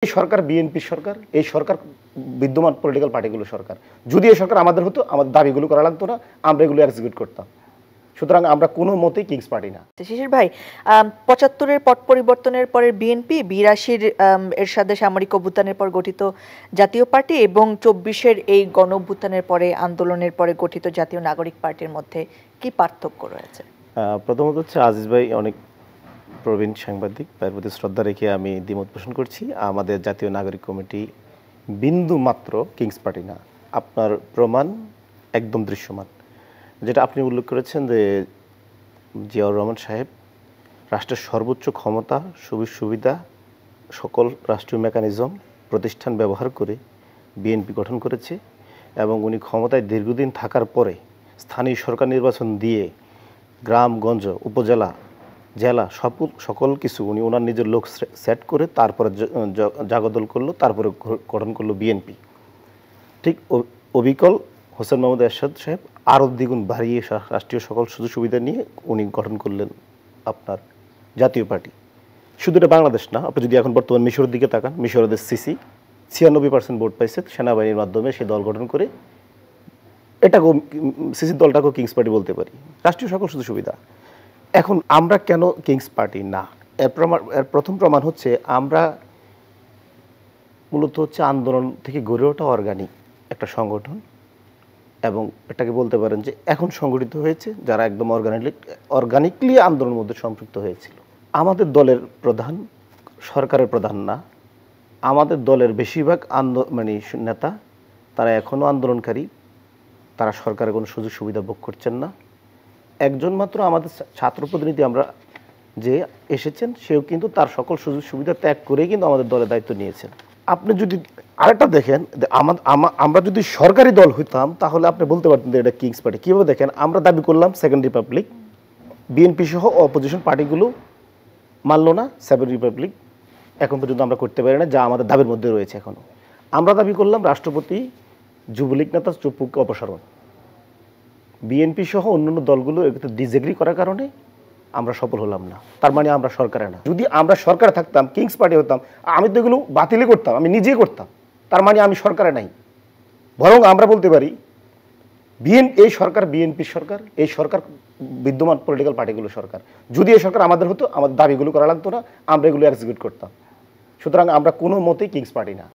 এই সরকার বিএনপি সরকার, এই সরকার বিদ্যমান পলিটিক্যাল পার্টিগুলো সরকার। যদি এই সরকার আমাদের হতো, আমাদের দাবিগুলো করা লাগতো না, আমরা এগুলো এক্সিকিউট করতাম। সুতরাং আমরা কোনো মতেই কিংস পার্টি না। শিশির ভাই, ৭৫-এর পট পরিবর্তনের পরে বিএনপি, ৮২-র এরশাদের সামরিক অভ্যুত্থানের পর গঠিত জাতীয় পার্টি এবং ২৪-এর এই গণ অভ্যুত্থানের পরে আন্দোলনের পরে গঠিত জাতীয় নাগরিক পার্টির মধ্যে কি পার্থক্য রয়েছে? প্রথমত হচ্ছে আজিজ ভাই অনেক প্রবীণ সাংবাদিক, তার প্রতি শ্রদ্ধা রেখে আমি দ্বিমত পোষণ করছি। আমাদের জাতীয় নাগরিক কমিটি বিন্দু মাত্র কিংস পার্টি না। আপনার প্রমাণ একদম দৃশ্যমান। যেটা আপনি উল্লেখ করেছেন যে জিয়াউর রহমান সাহেব রাষ্ট্রের সর্বোচ্চ ক্ষমতা, সুবিধা, সকল রাষ্ট্রীয় মেকানিজম প্রতিষ্ঠান ব্যবহার করে বিএনপি গঠন করেছে এবং উনি ক্ষমতায় দীর্ঘদিন থাকার পরে স্থানীয় সরকার নির্বাচন দিয়ে গ্রামগঞ্জ, উপজেলা, জেলা সকল কিছু উনি ওনার নিজের লোক সেট করে তারপরে জাগদল করলো, তারপরে গঠন করলো বিএনপি। ঠিক অবিকল হোসেন মোহাম্মদ এরশাদ সাহেব আরও দ্বিগুণ বাড়িয়ে রাষ্ট্রীয় সকল সুযোগ সুবিধা নিয়ে উনি গঠন করলেন আপনার জাতীয় পার্টি। শুধু এটা বাংলাদেশ না, আপনি যদি এখন বর্তমান মিশরের দিকে তাকান, মিশরের সিসি ৯৬% ভোট পাইছে সেনাবাহিনীর মাধ্যমে সে দল গঠন করে। এটাকেও সিসি দলটাকেও কিংস পার্টি বলতে পারি, রাষ্ট্রীয় সকল সুযোগ সুবিধা। এখন আমরা কেন কিংস পার্টি না? এর প্রথম প্রমাণ হচ্ছে আমরা মূলত হচ্ছে আন্দোলন থেকে গড়ে ওঠা অর্গানিক একটা সংগঠন এবং এটাকে বলতে পারেন যে এখন সংগঠিত হয়েছে যারা একদম অর্গানিকলি আন্দোলনের মধ্যে সম্পৃক্ত হয়েছিল। আমাদের দলের প্রধান সরকারের প্রধান না, আমাদের দলের বেশিরভাগ নেতা তারা এখনও আন্দোলনকারী, তারা সরকারের কোনো সুযোগ সুবিধা ভোগ করছেন না। একজন মাত্র আমাদের ছাত্র প্রতিনিধি আমরা যে এসেছেন, সেও কিন্তু তার সকল সুযোগ সুবিধা ত্যাগ করেই কিন্তু আমাদের দলের দায়িত্ব নিয়েছেন। আপনি যদি আরেকটা দেখেন, আমরা যদি সরকারি দল হইতাম তাহলে আপনি বলতে পারতেন যে এটা কিংস পার্টি। কীভাবে দেখেন, আমরা দাবি করলাম সেকেন্ড রিপাবলিক, বিএনপি সহ অপোজিশন পার্টিগুলো মানল না সেভেন রিপাবলিক, এখন পর্যন্ত আমরা করতে পারি না, যা আমাদের দাবির মধ্যে রয়েছে। এখনও আমরা দাবি করলাম রাষ্ট্রপতি যুবলীগ নেতা চুপুকে অপসারণ। বিএনপি সহ অন্যান্য দলগুলো এগুলো ডিসএগ্রি করার কারণে আমরা সফল হলাম না। তার মানে আমরা সরকারে না। যদি আমরা সরকারে থাকতাম, কিংস পার্টি হতাম, আমি তো এগুলো বাতিলই করতাম, আমি নিজেই করতাম। তার মানে আমি সরকারে নাই। বরং আমরা বলতে পারি এই সরকার বিএনপির সরকার, এই সরকার বিদ্যমান পলিটিক্যাল পার্টিগুলো সরকার। যদি এই সরকার আমাদের হতো, আমাদের দাবিগুলো করা লাগতো না, আমরা এগুলো এক্সিকিউট করতাম। সুতরাং আমরা কোনো মতেই কিংস পার্টি না।